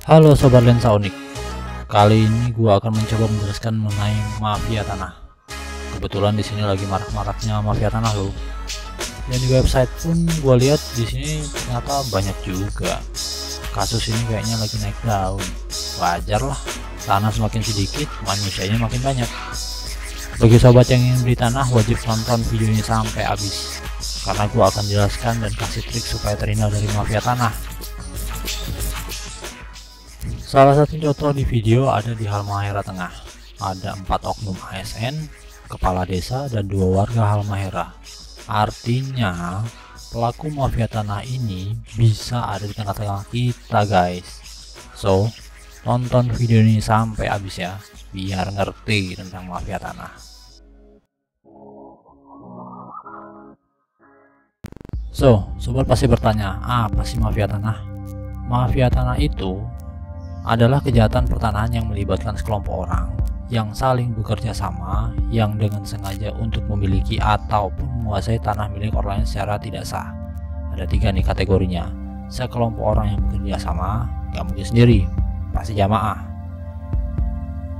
Halo Sobat Lensa Unik, kali ini gua akan mencoba menjelaskan mengenai mafia tanah. Kebetulan di sini lagi marak-maraknya mafia tanah loh. Dan di website pun gua lihat di sini ternyata banyak juga. Kasus ini kayaknya lagi naik daun. Wajar lah, tanah semakin sedikit, manusianya makin banyak. Bagi sobat yang ingin beli tanah, wajib nonton video ini sampai habis, karena gua akan jelaskan dan kasih trik supaya terhindar dari mafia tanah. Salah satu contoh di video ada di Halmahera Tengah. Ada 4 oknum ASN, kepala desa, dan 2 warga Halmahera. Artinya pelaku mafia tanah ini bisa ada di tengah-tengah kita guys. So, tonton video ini sampai habis ya, biar ngerti tentang mafia tanah. So, sobat pasti bertanya, apa sih mafia tanah? Mafia tanah itu adalah kejahatan pertanahan yang melibatkan sekelompok orang yang saling bekerja sama yang dengan sengaja untuk memiliki ataupun menguasai tanah milik orang lain secara tidak sah. Ada 3 nih kategorinya. Sekelompok orang yang bekerja sama, nggak mungkin sendiri, pasti jamaah.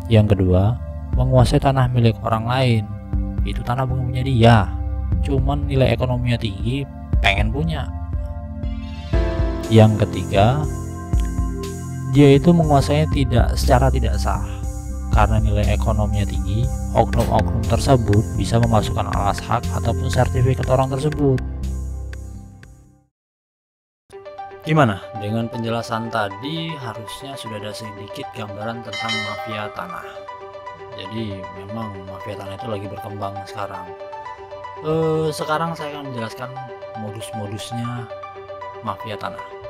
Yang kedua, menguasai tanah milik orang lain. Itu tanah bukan punya dia, cuman nilai ekonominya tinggi, pengen punya. Yang ketiga, dia itu menguasainya secara tidak sah. Karena nilai ekonominya tinggi, oknum-oknum tersebut bisa memasukkan alas hak ataupun sertifikat orang tersebut. Gimana? Dengan penjelasan tadi harusnya sudah ada sedikit gambaran tentang mafia tanah. Jadi memang mafia tanah itu lagi berkembang sekarang. Sekarang saya akan menjelaskan modus-modusnya mafia tanah.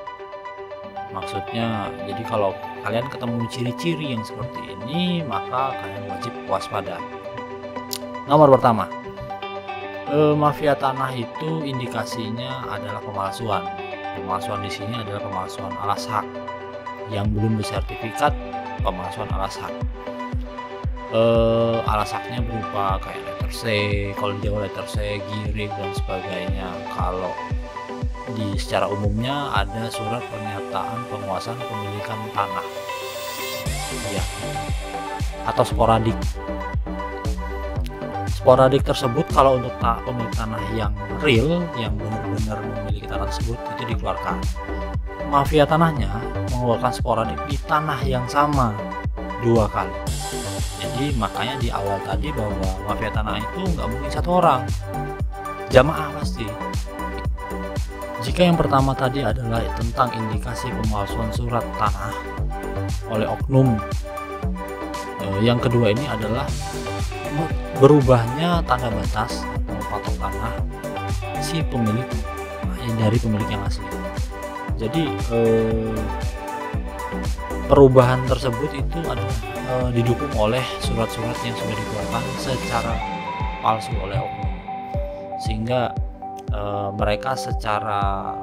Maksudnya, jadi kalau kalian ketemu ciri-ciri yang seperti ini, maka kalian wajib waspada. Nomor pertama, mafia tanah itu indikasinya adalah pemalsuan. Pemalsuan di sini adalah pemalsuan alas hak yang belum bersertifikat, pemalsuan alas hak. Alas haknya berupa kayak letter C, kalau di Jawa letter C, giring dan sebagainya. Kalau secara umumnya ada surat pernyataan penguasaan pemilikan tanah ya, atau sporadik. Sporadik tersebut kalau untuk pemilik tanah yang real, yang benar-benar memiliki tanah tersebut, itu dikeluarkan. Mafia tanahnya mengeluarkan sporadik di tanah yang sama 2 kali. Jadi makanya di awal tadi bahwa mafia tanah itu nggak mungkin 1 orang, jamaah pasti. Jika yang pertama tadi adalah tentang indikasi pemalsuan surat tanah oleh oknum, yang kedua ini adalah berubahnya tanda batas atau patok tanah si pemilik dari pemilik yang asli. Jadi perubahan tersebut itu adalah didukung oleh surat-surat yang sudah dikeluarkan secara palsu oleh oknum, sehingga mereka secara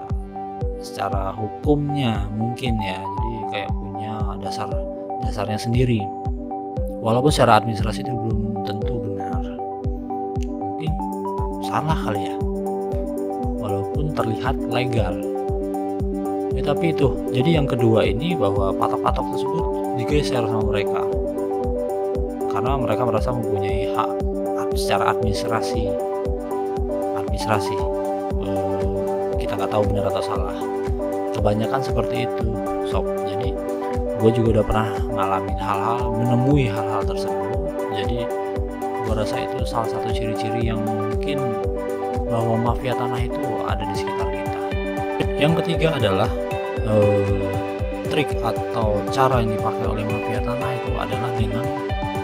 hukumnya mungkin ya, jadi kayak punya dasarnya sendiri, walaupun secara administrasi itu belum tentu benar, mungkin salah kali ya, walaupun terlihat legal ya. Tapi itu, jadi yang kedua ini bahwa patok-patok tersebut digeser sama mereka karena mereka merasa mempunyai hak secara administrasi. Kita nggak tahu benar atau salah, kebanyakan seperti itu sob. Jadi gue juga udah pernah menemui hal-hal tersebut. Jadi gue rasa itu salah satu ciri-ciri yang mungkin bahwa mafia tanah itu ada di sekitar kita. Yang ketiga adalah trik atau cara yang dipakai oleh mafia tanah itu adalah dengan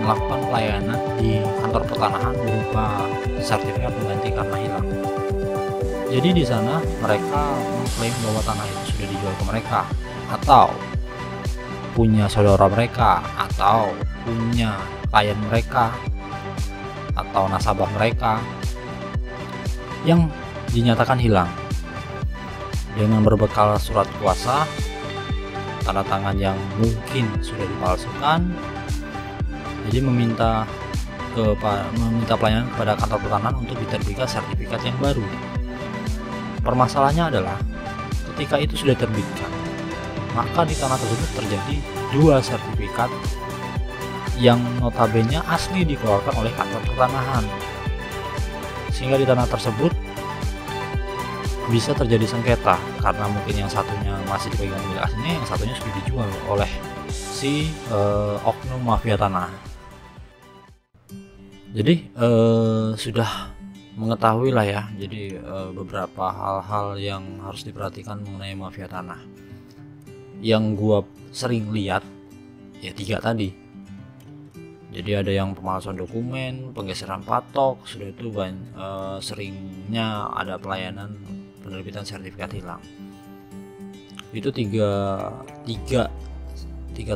melakukan pelayanan di kantor pertanahan berupa sertifikat pengganti karena hilang. Jadi di sana mereka mengklaim bahwa tanah itu sudah dijual ke mereka, atau punya saudara mereka, atau punya klien mereka, atau nasabah mereka yang dinyatakan hilang. Dengan berbekal surat kuasa, tanda tangan yang mungkin sudah dipalsukan, jadi meminta pelayanan kepada kantor pertanahan untuk diterbitkan sertifikat yang baru. Permasalahannya adalah ketika itu sudah terbitkan, maka di tanah tersebut terjadi 2 sertifikat yang notabene asli dikeluarkan oleh kantor pertanahan, sehingga di tanah tersebut bisa terjadi sengketa karena mungkin yang satunya masih dipegang milik aslinya, yang satunya sudah dijual oleh si oknum mafia tanah. Jadi sudah mengetahui lah ya, jadi beberapa hal-hal yang harus diperhatikan mengenai mafia tanah. Yang gua sering lihat ya 3 tadi. Jadi ada yang pemalsuan dokumen, penggeseran patok, sudah itu seringnya ada pelayanan penerbitan sertifikat hilang. Itu tiga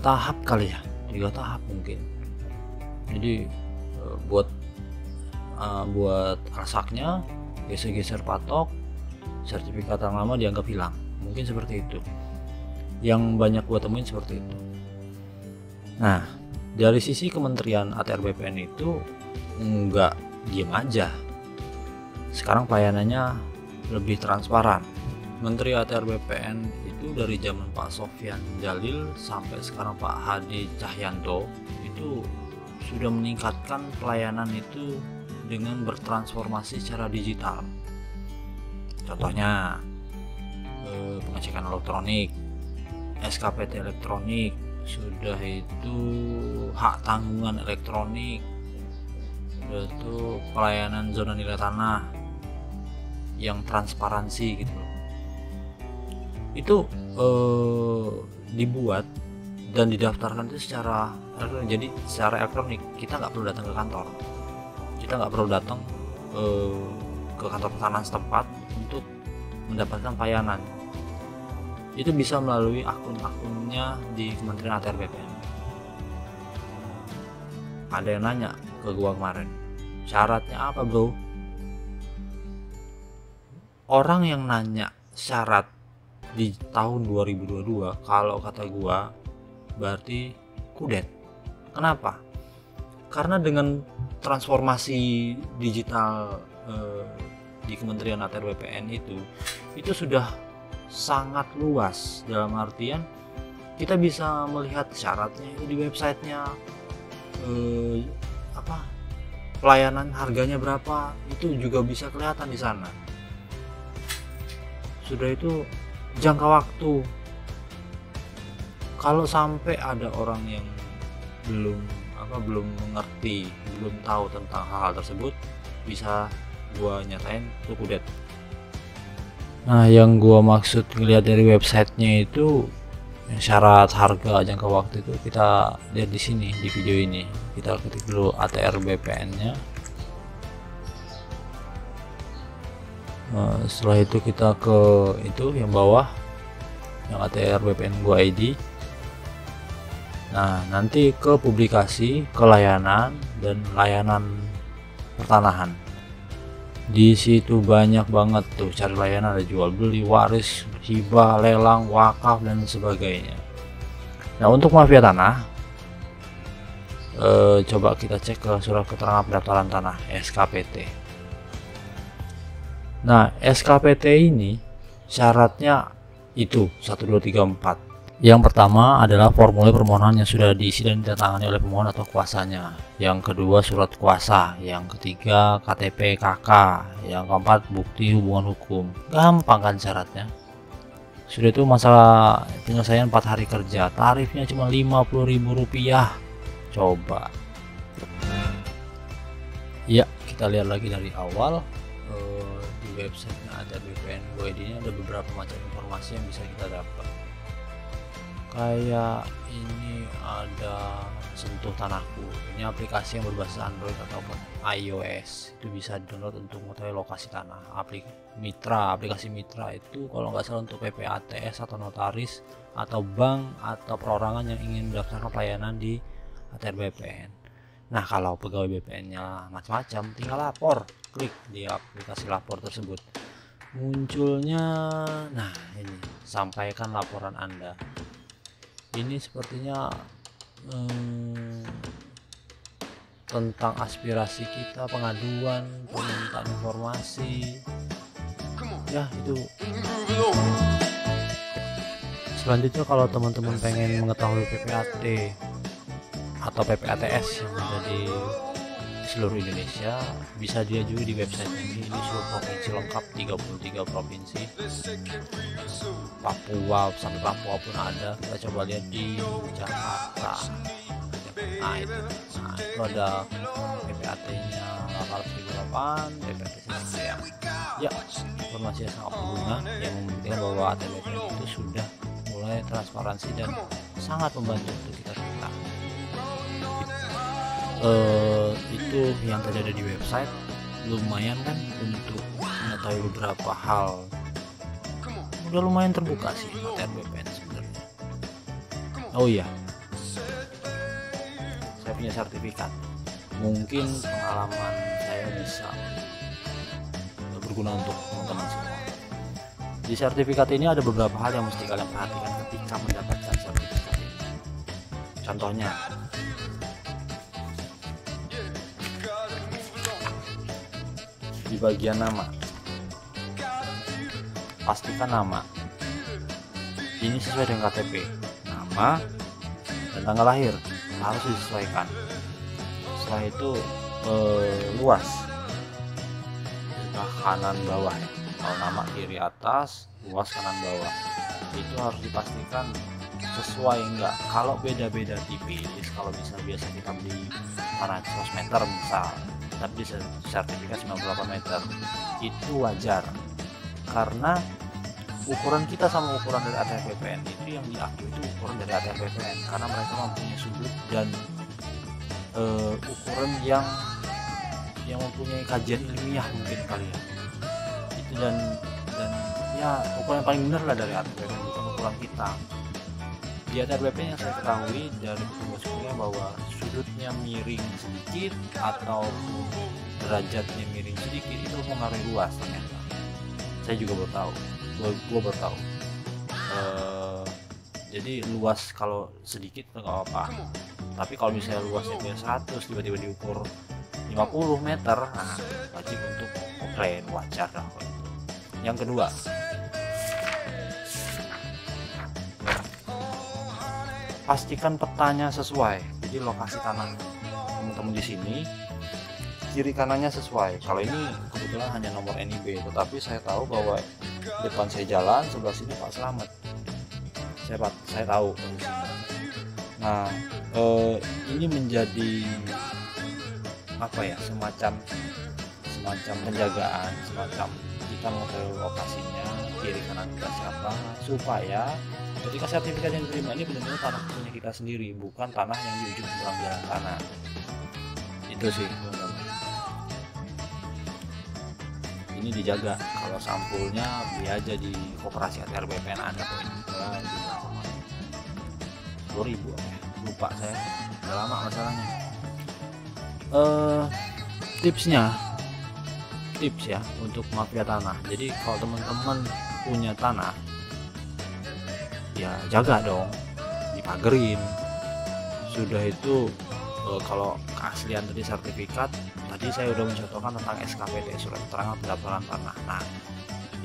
tahap kali ya, 3 tahap mungkin. Jadi buat rasaknya, geser-geser patok, sertifikat yang lama dianggap hilang, mungkin seperti itu. Yang banyak gua temuin seperti itu. Nah, dari sisi Kementerian ATR BPN itu nggak diem aja. Sekarang pelayanannya lebih transparan. Menteri ATR BPN itu dari zaman Pak Sofyan Jalil sampai sekarang Pak Hadi Cahyanto itu sudah meningkatkan pelayanan itu dengan bertransformasi secara digital. Contohnya pengecekan elektronik, SKPT elektronik, sudah itu hak tanggungan elektronik, sudah itu pelayanan zona nilai tanah yang transparansi gitu. Itu dibuat dan didaftarkan itu secara elektronik. Jadi secara elektronik kita nggak perlu datang ke kantor, kita nggak perlu datang ke kantor pertanahan setempat untuk mendapatkan pelayanan. Itu bisa melalui akun-akunnya di Kementerian ATR BPN. Ada yang nanya ke gua kemarin, syaratnya apa bro? Orang yang nanya syarat di tahun 2022, kalau kata gua berarti kudet. Kenapa? Karena dengan transformasi digital di Kementerian ATR BPN itu sudah sangat luas, dalam artian kita bisa melihat syaratnya itu di websitenya, pelayanan harganya berapa, itu juga bisa kelihatan di sana. Sudah itu jangka waktu. Kalau sampai ada orang yang belum mengerti, belum tahu tentang hal tersebut, bisa gua nyatain itu kudet. Nah, yang gua maksud ngeliat dari websitenya itu syarat harga jangka waktu itu kita lihat di sini di video ini. Kita ketik dulu ATR BPN-nya. Setelah itu kita ke itu yang bawah, yang ATR BPN Gua ID. Nah, nanti ke publikasi, ke layanan, dan layanan pertanahan. Di situ banyak banget tuh cari layanan, ada jual beli, waris, hibah, lelang, wakaf, dan sebagainya. Nah, untuk mafia tanah, coba kita cek ke surat keterangan pendaftaran tanah SKPT. Nah, SKPT ini syaratnya itu 1, 2, 3, 4. Yang pertama adalah formulir permohonan yang sudah diisi dan ditandatangani oleh pemohon atau kuasanya. Yang kedua surat kuasa. Yang ketiga KTP KK. Yang keempat bukti hubungan hukum. Gampang kan syaratnya. Sudah itu masalah penyelesaian 4 hari kerja. Tarifnya cuma Rp50.000. Coba. Ya, kita lihat lagi dari awal. Di websitenya ada BPN Gua ID, ada beberapa macam informasi yang bisa kita dapat. Kayak ini ada Sentuh Tanahku, ini aplikasi yang berbasis Android ataupun iOS, itu bisa download untuk mengetahui lokasi tanah. Aplikasi mitra itu kalau nggak salah untuk PPATS atau notaris atau bank atau perorangan yang ingin mendaftarkan pelayanan di ATR BPN. Nah, kalau pegawai BPN-nya macam-macam, tinggal lapor, klik di aplikasi lapor tersebut, munculnya, nah ini, sampaikan laporan Anda. Ini sepertinya tentang aspirasi kita, pengaduan, permintaan informasi, ya itu Selanjutnya kalau teman-teman pengen mengetahui PPAT atau PPATS yang ada di seluruh Indonesia, bisa diajukan di website ini. Di seluruh provinsi lengkap, 33 provinsi, Papua sampai Papua pun ada. Kita coba lihat di Jakarta. Nah itu ada PPAT-nya 808, PPAT ya informasi yang sangat berguna yang membuktikan bahwa ATBPN itu sudah mulai transparansi dan sangat membantu untuk kita. Itu yang tadi ada di website, lumayan kan untuk mengetahui beberapa hal. Udah lumayan terbuka sih ATBPN sebenarnya. Oh iya, saya punya sertifikat, mungkin pengalaman saya bisa berguna untuk teman-teman semua. Di sertifikat ini ada beberapa hal yang mesti kalian perhatikan ketika mendapatkan sertifikat ini. Contohnya, di bagian nama, pastikan nama ini sesuai dengan KTP. Nama dan tanggal lahir harus disesuaikan. Setelah itu luas kanan bawah ya. Kalau nama kiri atas, luas kanan bawah, itu harus dipastikan sesuai enggak. Kalau beda-beda tipis, kalau bisa biasa kita beli tanah 100 meter misal, tapi sertifikat 98 meter, itu wajar karena ukuran kita sama ukuran dari ATBPN itu yang diakui itu ukuran dari ATBPN, karena mereka mempunyai sudut dan ukuran yang mempunyai kajian ilmiah mungkin kali ya. Itu dan ya ukuran yang paling benar lah dari ATBPN, bukan ukuran kita. Di ATBPN yang saya ketahui dari petugas kuliah bahwa sudutnya miring sedikit atau derajatnya miring sedikit itu mengaruhi luas ternyata. Saya juga baru tahu, gue baru tahu. Jadi luas kalau sedikit nggak apa-apa, tapi kalau misalnya luasnya 100 tiba-tiba diukur 50 meter, nah wajib untuk komplain, wajar lah. Yang kedua, pastikan petanya sesuai. Jadi lokasi tanah teman-teman di sini kiri kanannya sesuai. Kalau ini kebetulan hanya nomor NIB, tetapi saya tahu bahwa depan saya jalan, sebelah sini Pak Slamet. Saya tahu kondisinya. Nah, ini menjadi apa ya, semacam penjagaan, semacam kita mengetahui lokasinya kiri kanan kita siapa, supaya ketika sertifikat yang diterima ini benar-benar tanah punya kita sendiri, bukan tanah yang di ujung seberang jalan tanah. Itu sih teman-teman. Ini dijaga. Kalau sampulnya beli aja di koperasi ATBPN ada kok ini. Di 10.000 ya. Lupa saya. Udah lama masalahnya. Tips ya untuk mafia tanah. Jadi kalau teman-teman punya tanah, ya jaga dong, dipagerin. Sudah itu kalau keaslian dari sertifikat tadi saya udah mencontohkan tentang SKPT, surat keterangan pendaftaran tanah. Nah,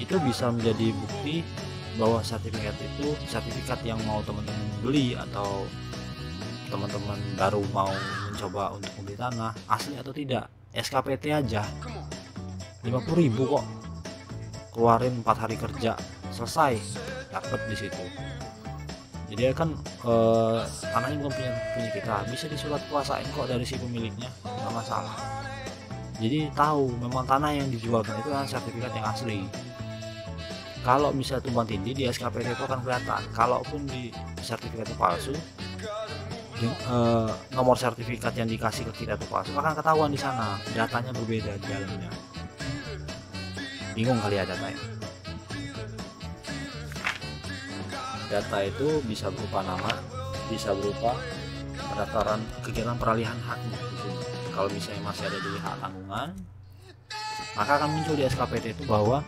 itu bisa menjadi bukti bahwa sertifikat itu sertifikat yang mau teman-teman beli atau teman-teman baru mau mencoba untuk membeli tanah asli atau tidak. SKPT aja 50.000 kok, keluarin 4 hari kerja selesai dapat di situ. Jadi kan tanahnya bukan punya kita, bisa disurat kuasain kok dari si pemiliknya, nggak masalah. Jadi tahu memang tanah yang dijualkan itu kan sertifikat yang asli. Kalau misalnya tumpang tindih di SKPT itu akan kelihatan. Kalaupun di sertifikat itu palsu, nomor sertifikat yang dikasih ke kita itu palsu, akan ketahuan di sana, datanya berbeda di dalamnya. Bingung kali ya datanya. Data itu bisa berupa nama, bisa berupa pendaftaran kegiatan peralihan haknya di sini. Kalau misalnya masih ada di hak tanggungan, maka akan muncul di SKPT itu bahwa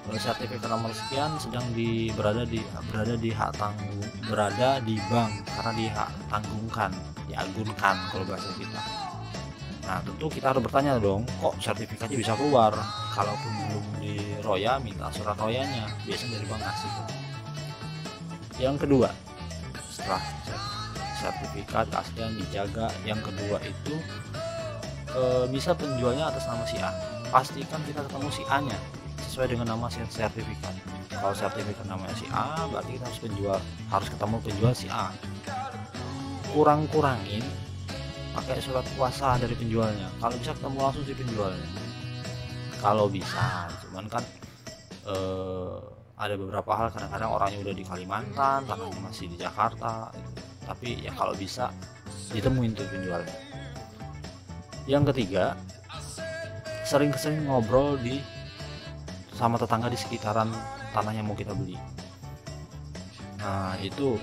sertifikat nomor sekian sedang berada di bank karena di hak tanggungan, diagunkan kalau bahasa kita. Nah, tentu kita harus bertanya dong, kok sertifikatnya bisa keluar? Kalaupun belum di roya, minta surat royanya, biasanya dari bank ngasih. Yang kedua, setelah sertifikat keaslian dijaga, yang kedua itu bisa penjualnya atas nama si A. Pastikan kita ketemu si A nya sesuai dengan nama sertifikat. Kalau sertifikat namanya si A, berarti kita harus ketemu penjual si A. Kurangin pakai surat kuasa dari penjualnya, kalau bisa ketemu langsung si penjualnya kalau bisa. Cuman kan ada beberapa hal, kadang-kadang orangnya udah di Kalimantan, tanahnya masih di Jakarta, tapi ya kalau bisa ditemuin tuh penjualnya. Yang ketiga, sering-sering ngobrol sama tetangga di sekitaran tanah yang mau kita beli. Nah, itu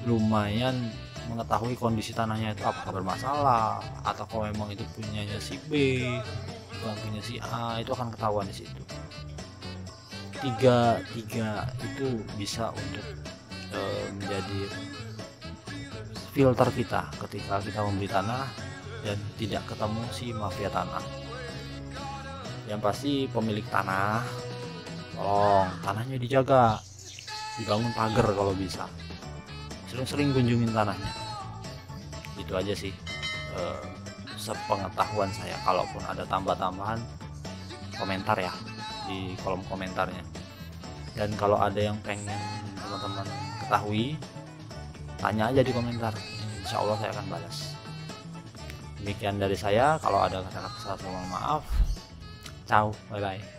lumayan mengetahui kondisi tanahnya itu apakah bermasalah, atau kalau memang itu punyanya si B bukan punya si A, itu akan ketahuan di situ. Tiga itu bisa untuk menjadi filter kita ketika kita membeli tanah dan tidak ketemu si mafia tanah. Yang pasti pemilik tanah, tolong tanahnya dijaga, dibangun pagar kalau bisa, sering-sering kunjungin tanahnya. Itu aja sih sepengetahuan saya. Kalaupun ada tambah-tambahan, komentar ya di kolom komentarnya. Dan kalau ada yang pengen teman-teman ketahui, tanya aja di komentar, insya Allah saya akan balas. Demikian dari saya. Kalau ada kata-kata salah, mohon maaf. Ciao, bye bye.